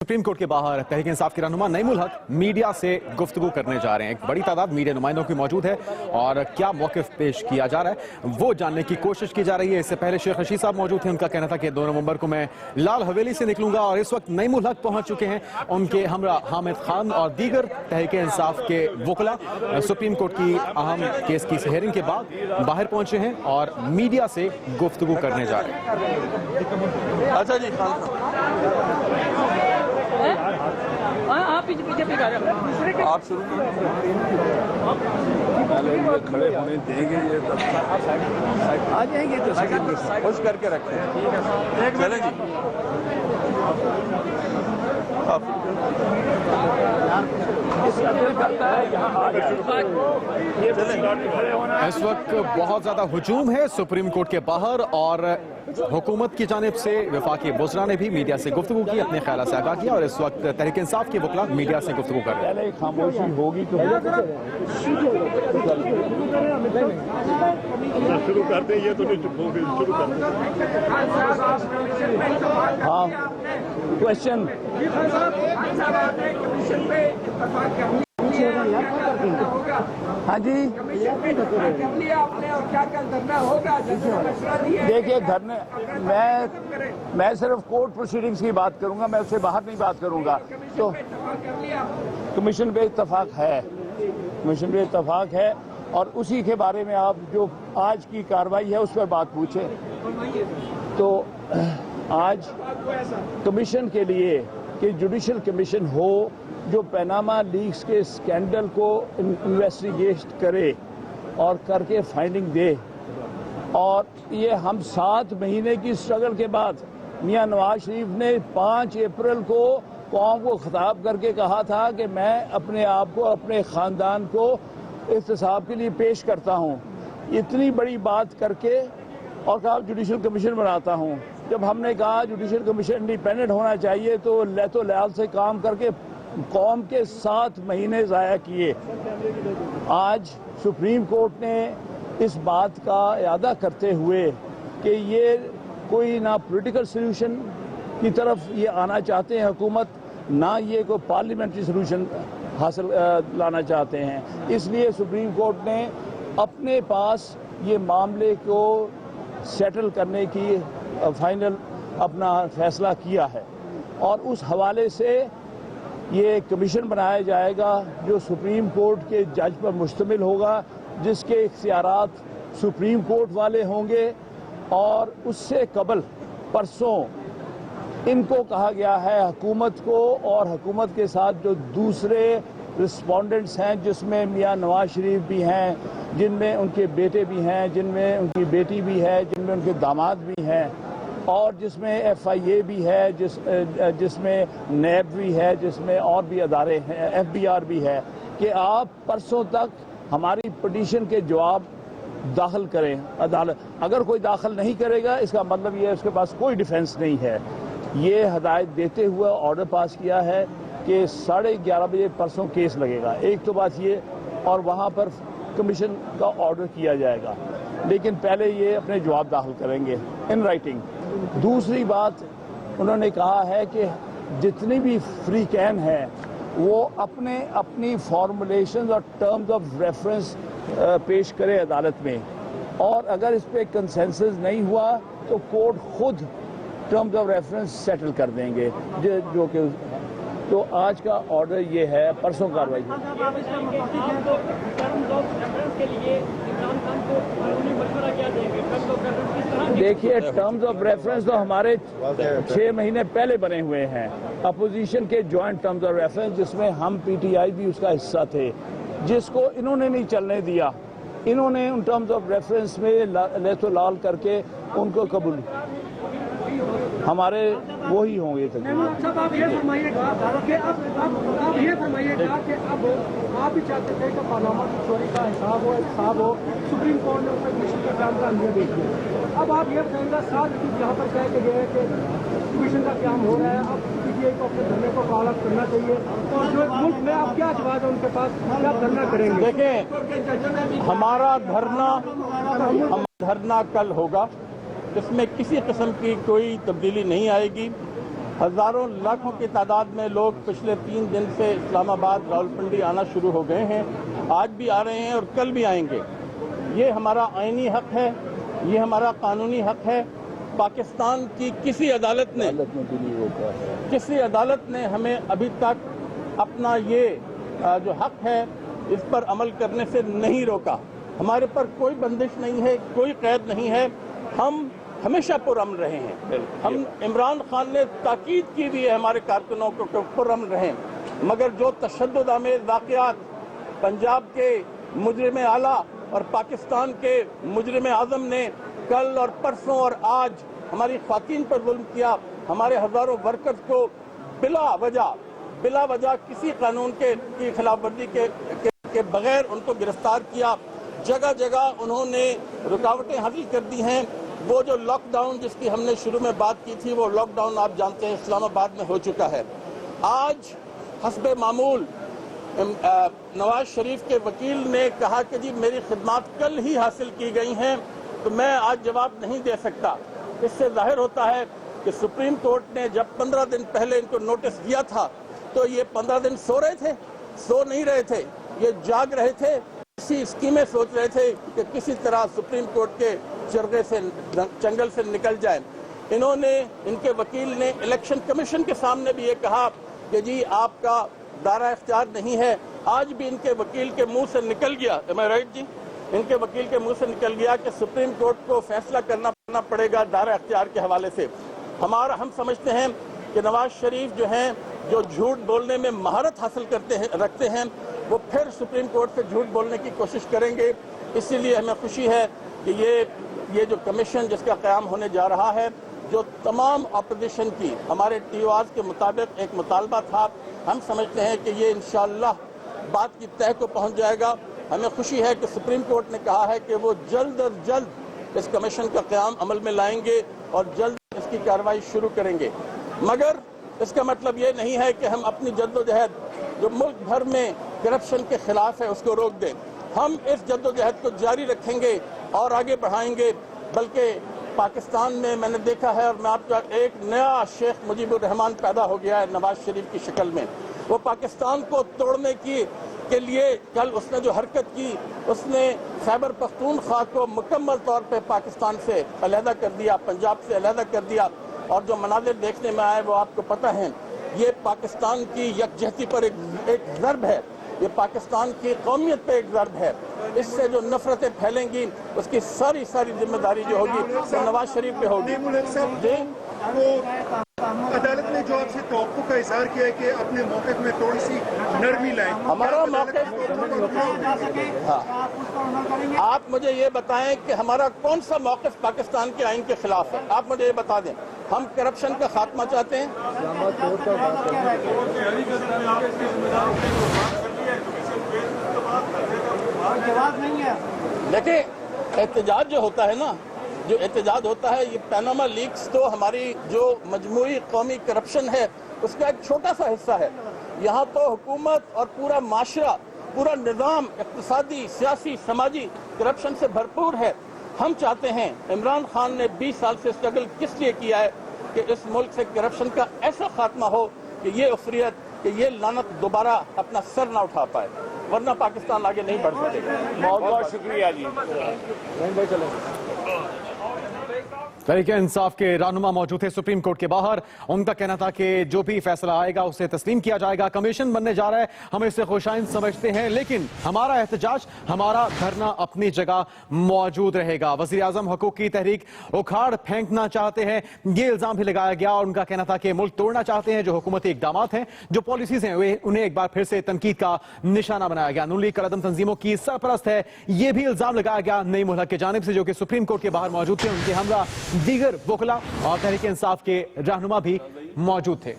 Supreme court के बाहर तहरीक इंसाफ के रहनुमा नईमुल हक मीडिया से गुफ्तगू करने जा रहे हैं। एक बड़ी तादाद मीडिया नुमाइंदों की मौजूद है और क्या मौक़िफ़ पेश किया जा रहा है वो जानने की कोशिश की जा रही है। इससे पहले शेख रशीद साहब मौजूद थे। उनका कहना था कि 2 नवंबर को मैं लाल हवेली से निकलूंगा और इस वक्त नईमुल हक पहुंच चुके हैं। उनके हमरा हामिद खान और दीगर तहरीक इंसाफ के वकला सुप्रीम कोर्ट की अहम केस की हेयरिंग के बाद बाहर पहुंचे हैं और मीडिया से गुफ्तगू करने जा रहे हैं। अच्छा जी, आप पीछे आप शुरू खड़े होने देंगे, ये आ जाएंगे तो खुश करके रखते हैं। चलें जी, इस वक्त बहुत ज्यादा हुजूम है सुप्रीम कोर्ट के बाहर और हुकूमत की जानिब से वफाकी वज़रा ने भी मीडिया से गुफ्तगू की, अपने ख्याल से आगाह किया और इस वक्त तहरीक इंसाफ के वकला मीडिया से गुफ्तगू कर रहे हैं। खामोशी होगी तो शुरू करते हैं, ये तो नहीं चुप हो गए, शुरू करते हैं। हाँ, क्वेश्चन हाँ जी, देखिए धरने मैं सिर्फ कोर्ट प्रोसीडिंग्स की बात करूंगा, मैं उससे बाहर नहीं बात करूंगा। तो कमीशन पे इत्तफाक है, कमीशन पे इत्तफाक है और उसी के बारे में आप जो आज की कार्रवाई है उस पर बात पूछे। तो आज कमीशन के लिए कि जुडिशल कमीशन हो जो पनामा लीक्स के स्कैंडल को इन्वेस्टिगेट करे और करके फाइंडिंग दे। और ये हम 7 महीने की स्ट्रगल के बाद मियां नवाज शरीफ ने 5 अप्रैल को कौम को खिताब करके कहा था कि मैं अपने आप को, अपने ख़ानदान को एहतसाब के लिए पेश करता हूँ। इतनी बड़ी बात करके और कहा जुडिशल कमीशन बनाता हूँ। जब हमने कहा जुडिशल कमीशन इंडिपेंडेंट होना चाहिए तो लैतो लयाल से काम करके कौम के 7 महीने ज़ाया किए। आज सुप्रीम कोर्ट ने इस बात का इरादा करते हुए कि ये कोई ना पॉलिटिकल सॉल्यूशन की तरफ ये आना चाहते हैं हुकूमत, ना ये कोई पार्लियामेंट्री सॉल्यूशन हासिल लाना चाहते हैं, इसलिए सुप्रीम कोर्ट ने अपने पास ये मामले को सेटल करने की फाइनल अपना फैसला किया है। और उस हवाले से ये कमीशन बनाया जाएगा जो सुप्रीम कोर्ट के जज पर मुश्तमिल होगा, जिसके इख्तियारात सुप्रीम कोर्ट वाले होंगे। और उससे कबल परसों इनको कहा गया है हुकूमत को और हुकूमत के साथ जो दूसरे रिस्पोंडेंट्स हैं, जिसमें मियां नवाज शरीफ भी हैं, जिनमें उनके बेटे भी हैं, जिनमें उनकी बेटी भी है, जिनमें उनके दामाद भी हैं और जिसमें FIA भी है, जिसमें नैब भी है, जिसमें और भी अदारे हैं, FBR भी है, कि आप परसों तक हमारी पिटीशन के जवाब दाखिल करें अदालत। अगर कोई दाखिल नहीं करेगा इसका मतलब ये है उसके पास कोई डिफेंस नहीं है। ये हदायत देते हुए ऑर्डर पास किया है कि 11:30 बजे परसों केस लगेगा। एक तो बात ये, और वहाँ पर कमीशन का ऑर्डर किया जाएगा, लेकिन पहले ये अपने जवाब दाखिल करेंगे इन राइटिंग। दूसरी बात उन्होंने कहा है कि जितनी भी फ्री कैन है वो अपनी फॉर्मुलेशंस और टर्म्स ऑफ रेफरेंस पेश करे अदालत में, और अगर इस पर कंसेंसस नहीं हुआ तो कोर्ट खुद टर्म्स ऑफ रेफरेंस सेटल कर देंगे, जो कि तो आज का ऑर्डर ये है, परसों कार्रवाई। देखिए टर्म्स ऑफ रेफरेंस तो हमारे 6 महीने पहले बने हुए हैं, अपोजिशन के जॉइंट टर्म्स ऑफ रेफरेंस, जिसमें हम PTI भी उसका हिस्सा थे, जिसको इन्होंने नहीं चलने दिया। इन्होंने उन टर्म्स ऑफ रेफरेंस में लेतो लाल करके उनको कबूल, हमारे वो ही होंगे साहब। आप ये फरमाइएगा कि आप ये फरमाइएगा कि अब आप भी चाहते थे कि पनामा की चोरी का हिसाब हो, सुप्रीम कोर्ट ने उसमें कमीशन का काम का अंदर देख लिया। अब आप ये बताएंगे 7 यहाँ पर कह के गए कि कमीशन का काम हो रहा है, अब PTI को अपने धरने को फॉलो करना चाहिए, और जो मुल्क में आप क्या जवाब है उनके पास, क्या धरना करेंगे? देखें, हमारा धरना कल होगा, इसमें किसी किस्म की कोई तब्दीली नहीं आएगी। ہزاروں لاکھوں کی تعداد میں لوگ پچھلے 3 دن سے اسلام آباد راولپنڈی آنا شروع ہو گئے ہیں، آج بھی آ رہے ہیں اور کل بھی آئیں گے۔ یہ ہمارا آئینی حق ہے، یہ ہمارا قانونی حق ہے۔ پاکستان کی کسی عدالت نے ہمیں ابھی تک اپنا یہ جو حق ہے اس پر عمل کرنے سے نہیں روکا۔ ہمارے پر کوئی بندش نہیں ہے، کوئی قید نہیں ہے، ہم ہمیشہ پرامن رہے ہیں۔ ہم عمران خان نے تاکید کی بھی ہے ہمارے کارکنوں کو کہ پرامن رہیں، مگر جو تشدد آمیز واقعات پنجاب کے مجرم اعلیٰ اور پاکستان کے مجرم اعظم نے کل اور پرسوں اور آج ہماری خواتین پر ظلم کیا، ہمارے ہزاروں ورکرز کو بلا وجہ کسی قانون کی خلاف ورزی کے بغیر ان کو گرفتار کیا، جگہ جگہ انہوں نے رکاوٹیں حاصل کر دی ہیں۔ وہ جو لاک ڈاؤن جس کی ہم نے شروع میں بات کی تھی، وہ لاک ڈاؤن آپ جانتے ہیں اسلام آباد میں ہو چکا ہے۔ آج حسب معمول نواز شریف کے وکیل نے کہا کہ جی میری خدمات کل ہی حاصل کی گئی ہیں تو میں آج جواب نہیں دے سکتا۔ اس سے ظاہر ہوتا ہے کہ سپریم کورٹ نے جب 15 دن پہلے ان کو نوٹس دیا تھا تو یہ 15 دن سو رہے تھے، سو نہیں رہے تھے، یہ جاگ رہے تھے، اسی اسکیمیں سوچ رہے تھے کہ کسی طرح سپریم کورٹ کے چنگل سے نکل جائیں۔ انہوں نے، ان کے وکیل نے الیکشن کمیشن کے سامنے بھی یہ کہا کہ جی آپ کا دائرہ اختیار نہیں ہے۔ آج بھی ان کے وکیل کے منہ سے نکل گیا، am I right جی؟ ان کے وکیل کے منہ سے نکل گیا کہ سپریم کورٹ کو فیصلہ کرنا پڑے گا دائرہ اختیار کے حوالے سے۔ ہم سمجھتے ہیں کہ نواز شریف جو ہیں، جو جھوٹ بولنے میں مہارت حاصل رکھتے ہیں، وہ پھر سپریم کورٹ سے جھوٹ بولنے کی کوشش کریں گے۔ اسی لیے ہمیں خوشی ہے کہ یہ جو کمیشن جس کا قیام ہونے جا رہا ہے، جو تمام اپوزیشن کی ہمارے ٹی او آرز کے مطابق ایک مطالبہ تھا، ہم سمجھتے ہیں کہ یہ انشاءاللہ بات کی تہہ کو پہنچ جائے گا۔ ہمیں خوشی ہے کہ سپریم کورٹ نے کہا ہے کہ وہ جلد از جلد اس کمیشن کا قیام عمل میں لائیں گے اور جلد اس کی کارروائی شروع کریں گے، مگر اس کا مطلب یہ نہیں ہے کہ ہم اپنی جدوجہد جو ملک بھر میں کرپشن کے خلاف ہے اس کو روک دیں۔ ہم اس جدوجہد کو جاری رکھیں گے اور آگے بڑھائیں گے، بلکہ پاکستان میں نے دیکھا ہے، اور میں آپ کا ایک نیا شیخ مجیب الرحمان پیدا ہو گیا ہے نواز شریف کی شکل میں۔ وہ پاکستان کو توڑنے کے لیے کل اس نے جو حرکت کی، اس نے خیبر پختونخوا کو مکمل طور پہ پاکستان سے علیحدہ کر دیا، پنجاب سے علیحدہ کر دیا، اور جو مناظر دیکھنے میں آئے وہ آپ کو پتہ ہیں۔ یہ پاکستان کی یکجہتی پر ایک ضرب ہے، یہ پاکستان کی قومیت پہ ایک ضرب ہے۔ اس سے جو نفرتیں پھیلیں گی اس کی ساری ذمہ داری جو ہوگی وہ نواز شریف پہ ہوگی۔ عدالت نے جو آپ سے توقع کا اظہار کیا ہے کہ اپنے موقف میں تھوڑی سی نرمی لائیں، ہمارا موقف، آپ مجھے یہ بتائیں کہ ہمارا کون سا موقف پاکستان کے آئین کے خلاف ہے؟ آپ مجھے یہ بتا دیں۔ ہم کرپشن کا خاتمہ چاہتے ہیں، دیکھیں احتجاج جو ہوتا ہے نا، جو احتجاج ہوتا ہے، یہ پیناما لیکس تو ہماری جو مجموعی قومی کرپشن ہے اس کا ایک چھوٹا سا حصہ ہے۔ یہاں تو حکومت اور پورا معاشرہ، پورا نظام اقتصادی، سیاسی، سماجی کرپشن سے بھرپور ہے۔ ہم چاہتے ہیں، عمران خان نے 20 سال سے اسٹرگل کس لیے کیا ہے کہ اس ملک سے کرپشن کا ایسا خاتمہ ہو کہ یہ افریت، کہ یہ لعنت دوبارہ اپنا سر نہ اٹھا پائے، ورنہ پاکستان آگے نہیں بڑھ سکے گا۔ بہت بہت شکریہ جی۔ تحریک انصاف کے رہنما موجود تھے سپریم کورٹ کے باہر، ان کا کہنا تھا کہ جو بھی فیصلہ آئے گا اسے تسلیم کیا جائے گا، کمیشن بننے جا رہا ہے، ہم اسے خوشائند سمجھتے ہیں، لیکن ہمارا احتجاج، ہمارا دھرنا اپنی جگہ موجود رہے گا۔ وزیر اعظم حقوق کی تحریک اکھاڑ پھینکنا چاہتے ہیں، یہ الزام بھی لگایا گیا، اور ان کا کہنا تھا کہ ملک توڑنا چاہتے ہیں۔ جو حکومتی اقدامات ہیں، جو پالیسیز ہیں، انہیں ایک بار پھر سے تنقید کا نشانہ بنایا گیا۔ نون لیگ کالعدم تنظیموں کی سرپرست ہے، یہ بھی الزام لگایا گیا نعیم الحق کی جانب سے، جو کہ سپریم کورٹ کے باہر موجود تھے۔ ان کے ہمراہ دیگر وکلا اور تحریک انصاف کے رہنما بھی موجود تھے۔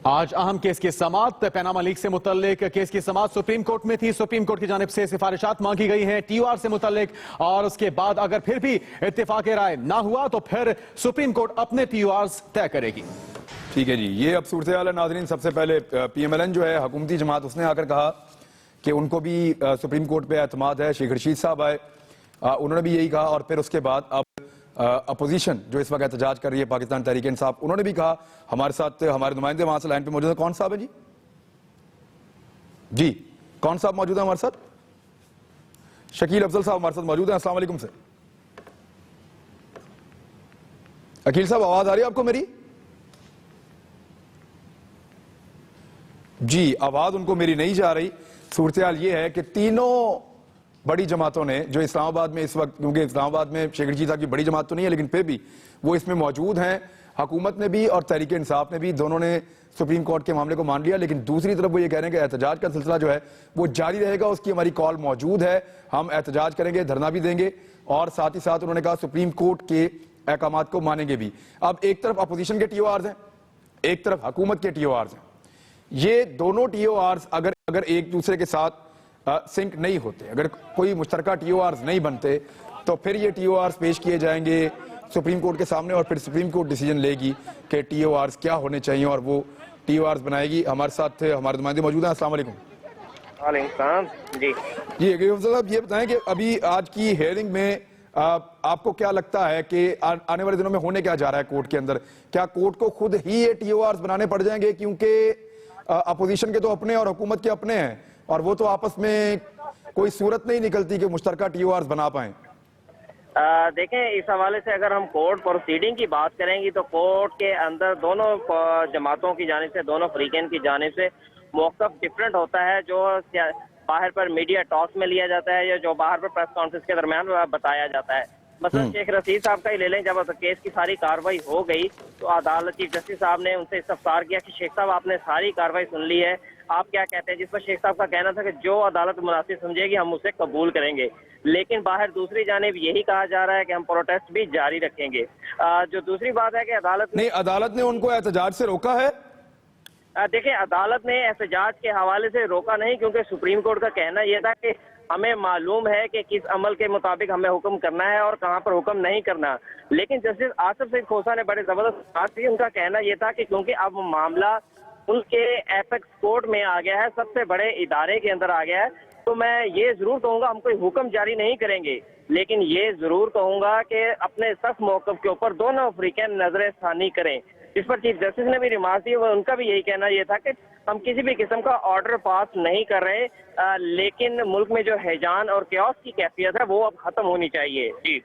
آج اہم کیس کی سماعت، پیناما لیک سے متعلق کیس کی سماعت سپریم کورٹ میں تھی۔ سپریم کورٹ کی جانب سے سفارشات مانگی گئی ہیں ٹی او آر سے متعلق، اور اس کے بعد اگر پھر بھی اتفاق رائے نہ ہوا تو پھر سپریم کورٹ اپنے ٹی او آرز طے کرے گی۔ ٹھیک ہے جی، یہ اب صورتحال ہے ناظرین۔ سب سے پہلے پی ایم ایل این جو ہے حکومتی جماعت، اس نے آ کر کہا کہ ان کو بھی سپریم کورٹ پہ اعتماد ہے۔ شیخ رشید صاحب آئے، انہوں نے بھی یہی کہا، اور پھر اس کے بعد اب अपोजिशन जो इस वक्त एहतजाज कर रही है पाकिस्तान तहरीक इंसाफ, उन्होंने भी कहा, हमारे साथ हमारे नुमाइंदे वहां से लाइन पे मौजूद है। कौन साहब है जी? जी कौन साहब मौजूद है हमारे साथ? शकील अफजल साहब हमारे साथ मौजूद हैं। अस्सलाम वालेकुम सर। अकील साहब आवाज आ रही है आपको मेरी? जी आवाज उनको मेरी नहीं जा रही। सूरत-ए-हाल ये है कि तीनों बड़ी जमातों ने जो इस्लामाबाद में इस वक्त, क्योंकि इस्लामाबाद में शेख रशीद साहब की बड़ी जमात तो नहीं है लेकिन फिर भी वो इसमें मौजूद हैं, हुकूमत ने भी और तहरीक इंसाफ ने भी, दोनों ने सुप्रीम कोर्ट के मामले को मान लिया। लेकिन दूसरी तरफ वो ये कह रहे हैं कि एहतजाज का सिलसिला जो है वो जारी रहेगा, उसकी हमारी कॉल मौजूद है, हम एहतजाज करेंगे, धरना भी देंगे और साथ ही साथ उन्होंने कहा सुप्रीम कोर्ट के अहकामात को मानेंगे भी। अब एक तरफ अपोजिशन के TORs हैं, एक तरफ हुकूमत के TORs हैं। ये दोनों TORs अगर एक दूसरे के साथ सिंक नहीं होते, अगर कोई मुश्तरका TORs नहीं बनते, तो फिर ये TORs पेश किए जाएंगे सुप्रीम कोर्ट के सामने और फिर सुप्रीम कोर्ट डिसीजन लेगी कि TORs क्या होने चाहिए और वो TORs बनाएगी। हमारे साथ हमारे नुमाइंदे मौजूद हैं। अस्सलाम वालेकुम। वालेकुम जी। जी साहब ये बताएं कि अभी आज की हेयरिंग में आपको क्या लगता है कि आने वाले दिनों में होने क्या जा रहा है कोर्ट के अंदर? क्या कोर्ट को खुद ही ये TORs बनाने पड़ जाएंगे, क्योंकि अपोजिशन के तो अपने और हुकूमत के अपने हैं और वो तो आपस में कोई सूरत नहीं निकलती कि मुश्तरका TORs बना पाएं? देखें, इस हवाले से अगर हम कोर्ट प्रोसीडिंग की बात करेंगे तो कोर्ट के अंदर दोनों जमातों की जानिब से, दोनों फरीकैन की जानिब से मौक़िफ़ डिफरेंट होता है। जो बाहर पर मीडिया टॉक्स में लिया जाता है या जो बाहर पर प्रेस कॉन्फ्रेंस के दरमियान बताया जाता है। मतलब शेख रशीद साहब का ही ले लें, जब केस की सारी कार्रवाई हो गई तो अदालत चीफ जस्टिस साहब ने उनसे इस्तफसार किया कि शेख साहब आपने सारी कार्रवाई सुन ली है, आप क्या कहते हैं? जिस पर शेख साहब का कहना था कि जो अदालत मुनासिब समझेगी हम उसे कबूल करेंगे। लेकिन बाहर दूसरी जानिब यही कहा जा रहा है कि हम प्रोटेस्ट भी जारी रखेंगे। जो दूसरी बात है कि अदालत ने उनको एहतजाज से रोका है। देखिए, अदालत ने एहतजाज के हवाले से रोका नहीं, क्योंकि सुप्रीम कोर्ट का कहना यह था कि हमें मालूम है कि किस अमल के मुताबिक हमें हुक्म करना है और कहां पर हुक्म नहीं करना। लेकिन जस्टिस आसिफ सईद खोसा ने बड़े जबरदस्त बात की। उनका कहना यह था कि क्योंकि अब मामला उनके एपेक्स कोर्ट में आ गया है, सबसे बड़े इदारे के अंदर आ गया है, तो मैं ये जरूर कहूंगा हम कोई हुक्म जारी नहीं करेंगे, लेकिन ये जरूर कहूंगा कि अपने सख्त मौक़िफ़ के ऊपर दोनों अफ्रीकन नजर सानी करें। इस पर चीफ जस्टिस ने भी रिमार्क दी। उनका भी यही कहना यह था कि हम किसी भी किस्म का ऑर्डर पास नहीं कर रहे, लेकिन मुल्क में जो हैजान और क्यास की कैफियत है वो अब खत्म होनी चाहिए। जी।